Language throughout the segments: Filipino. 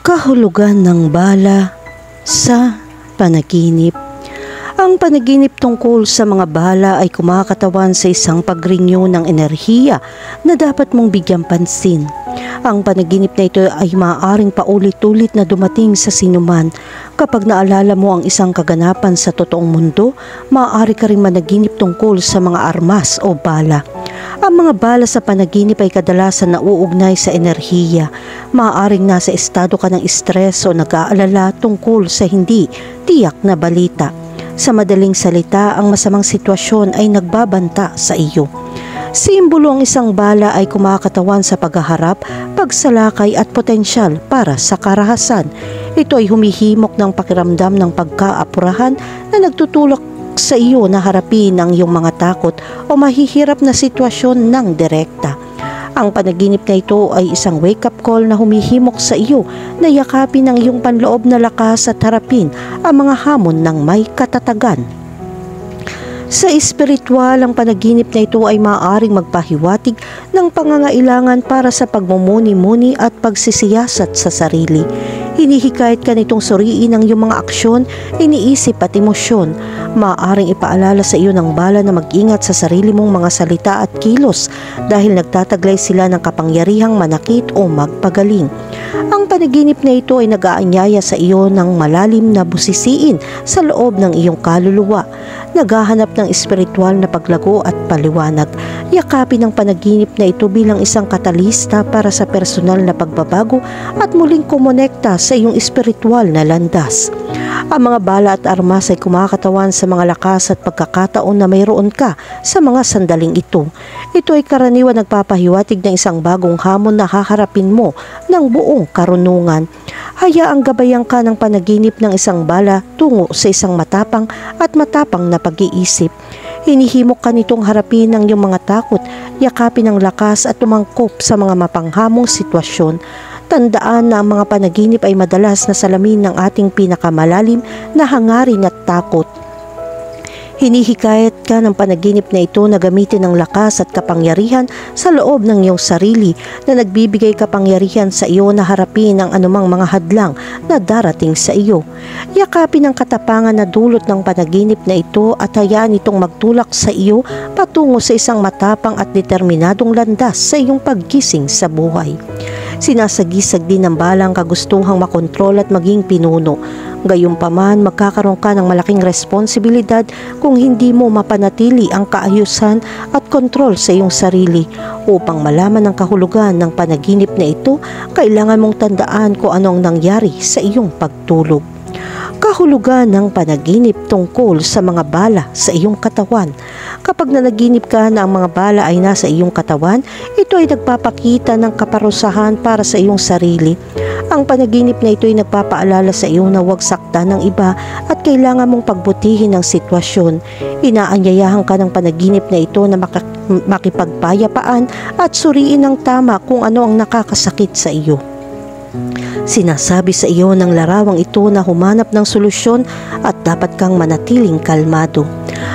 Kahulugan ng bala sa panaginip. Ang panaginip tungkol sa mga bala ay kumakatawan sa isang pagrinyo ng enerhiya na dapat mong bigyang pansin. Ang panaginip na ito ay maaaring paulit-ulit na dumating sa sinuman. Kapag naalala mo ang isang kaganapan sa totoong mundo, maaari ka ring managinip tungkol sa mga armas o bala. Ang mga bala sa panaginip ay kadalasan nauugnay sa enerhiya. Maaaring nasa estado ka ng stress o nag-aalala tungkol sa hindi tiyak na balita. Sa madaling salita, ang masamang sitwasyon ay nagbabanta sa iyo. Simbolo ang isang bala ay kumakatawan sa paghaharap, pagsalakay at potensyal para sa karahasan. Ito ay humihimok ng pakiramdam ng pagkaapurahan na nagtutulak sa iyo na harapin ang iyong mga takot o mahihirap na sitwasyon ng direkta. Ang panaginip na ito ay isang wake-up call na humihimok sa iyo na yakapin ang iyong panloob na lakas at harapin ang mga hamon ng may katatagan. Sa espiritual, ang panaginip na ito ay maaaring magpahiwatig ng pangangailangan para sa pagmumuni-muni at pagsisiyasat sa sarili. Hinihikayat ka nitong suriin ang iyong mga aksyon, iniisip at emosyon. Maaaring ipaalala sa iyo ng bala na mag-ingat sa sarili mong mga salita at kilos dahil nagtataglay sila ng kapangyarihang manakit o magpagaling. Ang panaginip na ito ay nag-aanyaya sa iyo ng malalim na busisiin sa loob ng iyong kaluluwa. Naghahanap ng espiritual na paglago at paliwanag. Yakapin ang panaginip na ito bilang isang katalista para sa personal na pagbabago at muling kumonekta sa iyong espiritual na landas. Ang mga bala at armas ay kumakatawan sa mga lakas at pagkakataon na mayroon ka sa mga sandaling ito. Ito ay karaniwan nagpapahiwatig ng isang bagong hamon na haharapin mo ng buong karunungan. Hayaang gabayan ka ng panaginip ng isang bala tungo sa isang matapang na pag-iisip. Hinihimok ka nitong harapin ang iyong mga takot, yakapin ang lakas at tumangkop sa mga mapanghamong sitwasyon. Tandaan na ang mga panaginip ay madalas na salamin ng ating pinakamalalim na hangarin at takot. Hinihikayat ka ng panaginip na ito na gamitin ang lakas at kapangyarihan sa loob ng iyong sarili na nagbibigay kapangyarihan sa iyo na harapin ang anumang mga hadlang na darating sa iyo. Yakapin ang katapangan na dulot ng panaginip na ito at hayaan itong magtulak sa iyo patungo sa isang matapang at determinadong landas sa iyong paggising sa buhay. Sinasagisag din ng balang kagustuhang makontrol at maging pinuno. Gayunpaman, magkakaroon ka ng malaking responsibilidad kung hindi mo mapanatili ang kaayusan at kontrol sa iyong sarili. Upang malaman ang kahulugan ng panaginip na ito, kailangan mong tandaan kung ano ang nangyari sa iyong pagtulog. Kahulugan ng panaginip tungkol sa mga bala sa iyong katawan. Kapag nanaginip ka na ang mga bala ay nasa iyong katawan, ito ay nagpapakita ng kaparusahan para sa iyong sarili. Ang panaginip na ito ay nagpapaalala sa iyo na huwag saktan ng iba at kailangan mong pagbutihin ang sitwasyon. Inaanyayahan ka ng panaginip na ito na makipagpayapaan at suriin ng tama kung ano ang nakakasakit sa iyo. Sinasabi sa iyo ng larawang ito na humanap ng solusyon at dapat kang manatiling kalmado.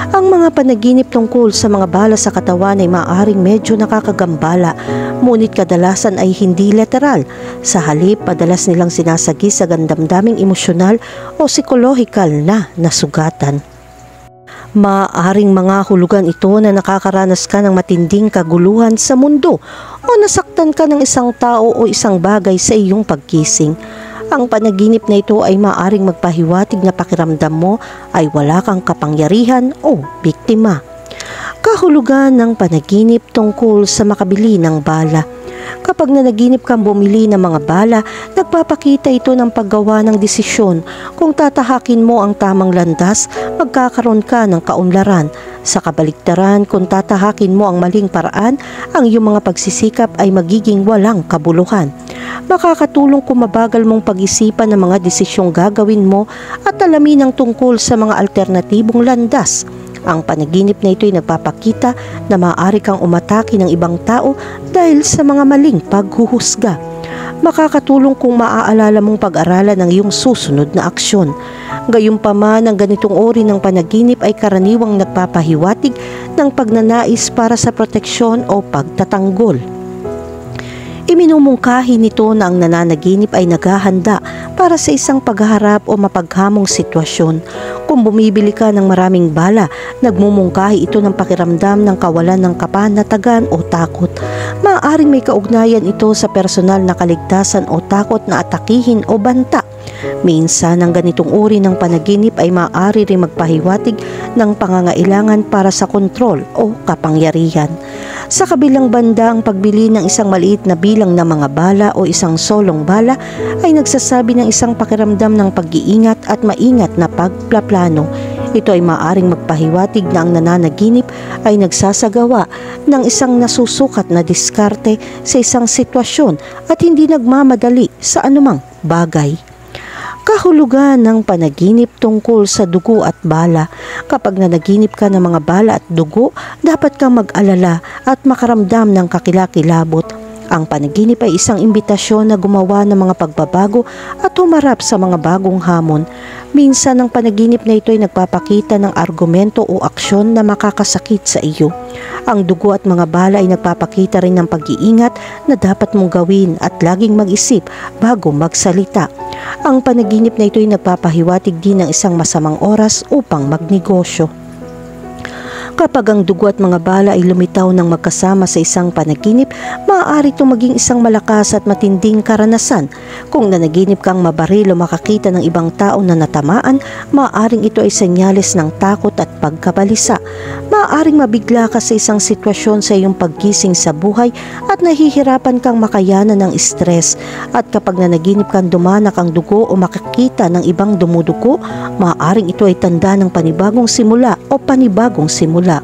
Ang mga panaginip tungkol sa mga bala sa katawan ay maaaring medyo nakakagambala, ngunit kadalasan ay hindi literal. Sa halip, madalas nilang sinasagi sa damdaming emosyonal o psikolohikal na nasugatan. Maaaring mga hulugan ito na nakakaranas ka ng matinding kaguluhan sa mundo o nasaktan ka ng isang tao o isang bagay sa iyong paggising. Ang panaginip na ito ay maaaring magpahiwatig na pakiramdam mo ay wala kang kapangyarihan o biktima. Kahulugan ng panaginip tungkol sa makabili ng bala. Kapag nanaginip kang bumili ng mga bala, nagpapakita ito ng paggawa ng desisyon. Kung tatahakin mo ang tamang landas, magkakaroon ka ng kaunlaran. Sa kabaligtaran, kung tatahakin mo ang maling paraan, ang iyong mga pagsisikap ay magiging walang kabuluhan. Makakatulong kung mabagal mong pag-isipan ng mga desisyong gagawin mo at alamin ang tungkol sa mga alternatibong landas. Ang panaginip na ito ay nagpapakita na maaari kang umatake ng ibang tao dahil sa mga maling paghuhusga. Makakatulong kung maaalala mong pag-aralan ang iyong susunod na aksyon. Gayunpaman, ang ganitong uri ng panaginip ay karaniwang nagpapahiwatig ng pagnanais para sa proteksyon o pagtatanggol. Iminumungkahi nito na ang nananaginip ay naghahanda para sa isang paghaharap o mapaghamong sitwasyon. Kung bumibili ka ng maraming bala, nagmumungkahi ito ng pakiramdam ng kawalan ng kapanatagan o takot. Maaaring may kaugnayan ito sa personal na kaligtasan o takot na atakihin o banta. Minsan, ang ganitong uri ng panaginip ay maaari rin magpahiwatig ng pangangailangan para sa kontrol o kapangyarihan. Sa kabilang banda, ang pagbili ng isang maliit na bilang ng mga bala o isang solong bala ay nagsasabi ng isang pakiramdam ng pag-iingat at maingat na pagplaplano. Ito ay maaaring magpahiwatig na ang nananaginip ay nagsasagawa ng isang nasusukat na diskarte sa isang sitwasyon at hindi nagmamadali sa anumang bagay. Kahulugan ng panaginip tungkol sa dugo at bala. Kapag nanaginip ka ng mga bala at dugo, dapat kang mag-alala at makaramdam ng kakilakilabot. Ang panaginip ay isang imbitasyon na gumawa ng mga pagbabago at humarap sa mga bagong hamon. Minsan ang panaginip na ito ay nagpapakita ng argumento o aksyon na makakasakit sa iyo. Ang dugo at mga bala ay nagpapakita rin ng pag-iingat na dapat mong gawin at laging mag-isip bago magsalita. Ang panaginip na ito ay nagpapahiwatig din ng isang masamang oras upang magnegosyo. Kapag ang dugo at mga bala ay lumitaw ng magkasama sa isang panaginip, maaari itong maging isang malakas at matinding karanasan. Kung nanaginip kang mabaril o makakita ng ibang tao na natamaan, maaaring ito ay senyales ng takot at pagkabalisa. Maaaring mabigla ka sa isang sitwasyon sa iyong paggising sa buhay at nahihirapan kang makayanan ng stress. At kapag nanaginip kang dumanak ang dugo o makakita ng ibang dumudugo, maaaring ito ay tanda ng panibagong simula o panibagong simula.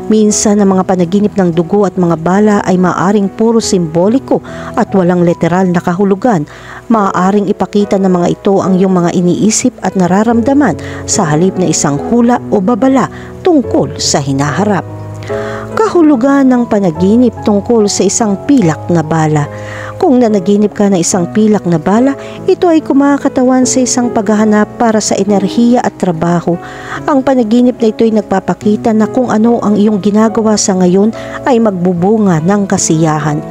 Minsan ang mga panaginip ng dugo at mga bala ay maaaring puro simboliko at walang literal na kahulugan. Maaaring ipakita ng mga ito ang iyong mga iniisip at nararamdaman sa halip na isang hula o babala tungkol sa hinaharap. Kahulugan ng panaginip tungkol sa isang pilak na bala. Kung nanaginip ka ng isang pilak na bala, ito ay kumakatawan sa isang paghahanap para sa enerhiya at trabaho. Ang panaginip na ito ay nagpapakita na kung ano ang iyong ginagawa sa ngayon ay magbubunga ng kasiyahan.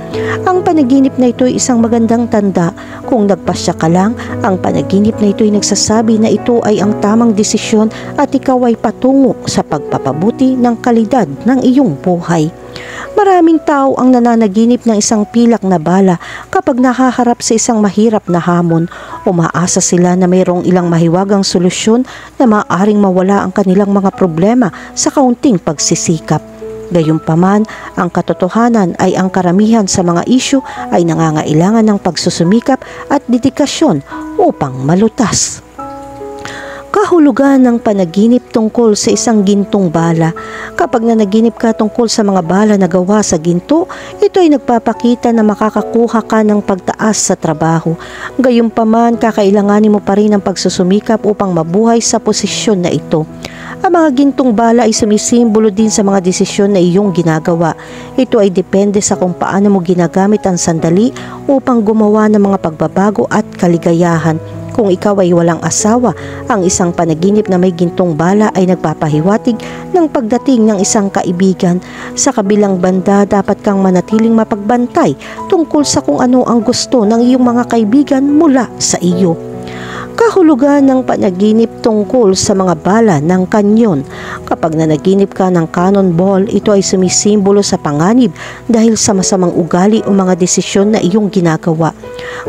Ang panaginip na ito ay isang magandang tanda. Kung nagpasya ka lang, ang panaginip na ito ay nagsasabi na ito ay ang tamang desisyon at ikaw ay patungo sa pagpapabuti ng kalidad ng iyong buhay. Maraming tao ang nananaginip ng isang pilak na bala kapag nahaharap sa isang mahirap na hamon. Umaasa sila na mayroong ilang mahiwagang solusyon na maaaring mawala ang kanilang mga problema sa kaunting pagsisikap. Gayunpaman, ang katotohanan ay ang karamihan sa mga isyu ay nangangailangan ng pagsusumikap at dedikasyon upang malutas. Kahulugan ng panaginip tungkol sa isang gintong bala. Kapag nanaginip ka tungkol sa mga bala na gawa sa ginto, ito ay nagpapakita na makakakuha ka ng pagtaas sa trabaho. Gayunpaman, kakailanganin mo pa rin ang pagsusumikap upang mabuhay sa posisyon na ito. Ang mga gintong bala ay sumisimbolo din sa mga desisyon na iyong ginagawa. Ito ay depende sa kung paano mo ginagamit ang sandali upang gumawa ng mga pagbabago at kaligayahan. Kung ikaw ay walang asawa, ang isang panaginip na may gintong bala ay nagpapahiwatig ng pagdating ng isang kaibigan. Sa kabilang banda, dapat kang manatiling mapagbantay tungkol sa kung ano ang gusto ng iyong mga kaibigan mula sa iyo. Kahulugan ng panaginip tungkol sa mga bala ng kanyon. Kapag nanaginip ka ng cannonball, ito ay sumisimbolo sa panganib dahil sa masamang ugali o mga desisyon na iyong ginagawa.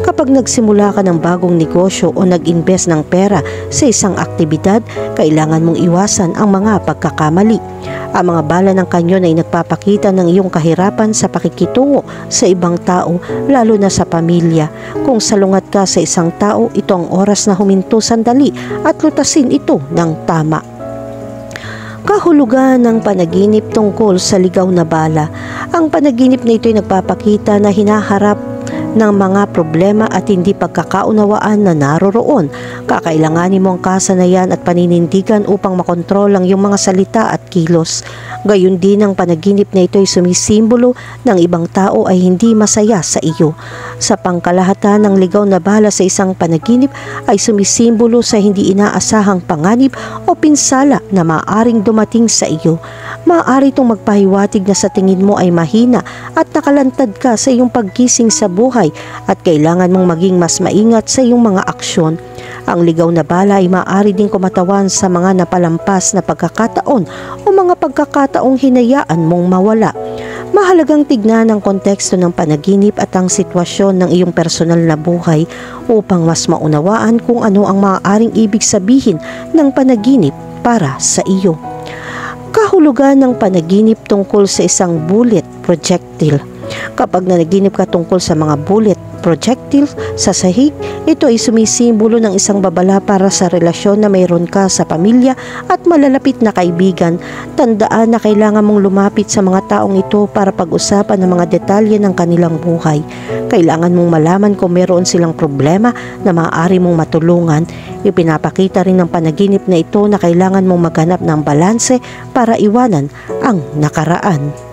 Kapag nagsimula ka ng bagong negosyo o nag-invest ng pera sa isang aktibidad, kailangan mong iwasan ang mga pagkakamali. Ang mga bala ng kanyon ay nagpapakita ng iyong kahirapan sa pakikitungo sa ibang tao, lalo na sa pamilya. Kung salungat ka sa isang tao, ito ang oras na huminto sandali at lutasin ito ng tama. Kahulugan ng panaginip tungkol sa ligaw na bala. Ang panaginip na ito ay nagpapakita na hinaharap ng mga problema at hindi pagkakaunawaan na naroroon. Kakailanganin mo ang kasanayan at paninindigan upang makontrol ang iyong mga salita at kilos. Gayon din ang panaginip na ito ay sumisimbolo ng ibang tao ay hindi masaya sa iyo. Sa pangkalahatan, ng ligaw na bala sa isang panaginip ay sumisimbolo sa hindi inaasahang panganib o pinsala na maaaring dumating sa iyo. Maaari itong magpahiwatig na sa tingin mo ay mahina at nakalantad ka sa iyong paggising sa buhay at kailangan mong maging mas maingat sa iyong mga aksyon. Ang ligaw na bala ay maaari din kumatawan sa mga napalampas na pagkakataon o mga pagkakataong hinayaan mong mawala. Mahalagang tignan ang konteksto ng panaginip at ang sitwasyon ng iyong personal na buhay upang mas maunawaan kung ano ang maaaring ibig sabihin ng panaginip para sa iyo. Kahulugan ng panaginip tungkol sa isang bullet projectile. Kapag nanaginip ka tungkol sa mga bullet projectile sa sahig, ito ay sumisimbolo ng isang babala para sa relasyon na mayroon ka sa pamilya at malalapit na kaibigan. Tandaan na kailangan mong lumapit sa mga taong ito para pag-usapan ang mga detalye ng kanilang buhay. Kailangan mong malaman kung mayroon silang problema na maaari mong matulungan. Ipinapakita rin ng panaginip na ito na kailangan mong maghanap ng balanse para iwanan ang nakaraan.